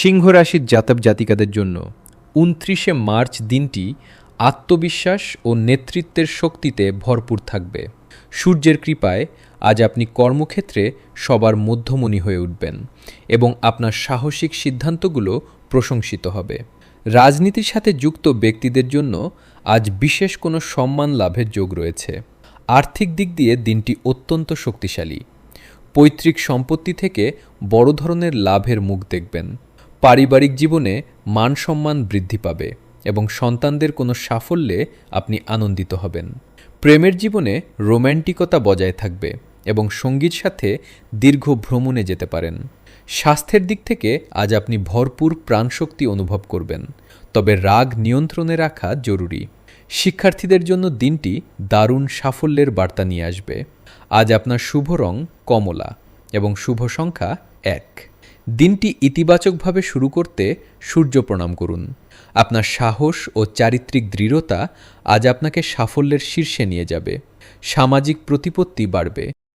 সিংহ রাশির জাতক জাতিকাদের জন্য ২৯শে মার্চ দিনটি আত্মবিশ্বাস ও নেতৃত্বের শক্তিতে ভরপুর থাকবে। সূর্যের কৃপায় আজ আপনি কর্মক্ষেত্রে সবার মধ্যমণি হয়ে উঠবেন এবং আপনার সাহসিক সিদ্ধান্তগুলো প্রশংসিত হবে। রাজনীতির সাথে যুক্ত ব্যক্তিদের জন্য আজ বিশেষ কোনো সম্মান লাভের যোগ রয়েছে। আর্থিক দিক দিয়ে দিনটি অত্যন্ত শক্তিশালী। পৈতৃক সম্পত্তি থেকে বড় ধরনের লাভের মুখ দেখবেন। পারিবারিক জীবনে মান সম্মান বৃদ্ধি পাবে এবং সন্তানদের কোনো সাফল্যে আপনি আনন্দিত হবেন। প্রেমের জীবনে রোম্যান্টিকতা বজায় থাকবে এবং সঙ্গীর সাথে দীর্ঘ ভ্রমণে যেতে পারেন। স্বাস্থ্যের দিক থেকে আজ আপনি ভরপুর প্রাণশক্তি অনুভব করবেন, তবে রাগ নিয়ন্ত্রণে রাখা জরুরি। শিক্ষার্থীদের জন্য দিনটি দারুণ সাফল্যের বার্তা নিয়ে আসবে। আজ আপনার শুভ রং কমলা এবং শুভ সংখ্যা ১। দিনটি ইতিবাচকভাবে শুরু করতে সূর্য প্রণাম করুন। আপনার সাহস ও চারিত্রিক দৃঢ়তা আজ আপনাকে সাফল্যের শীর্ষে নিয়ে যাবে। সামাজিক প্রতিপত্তি বাড়বে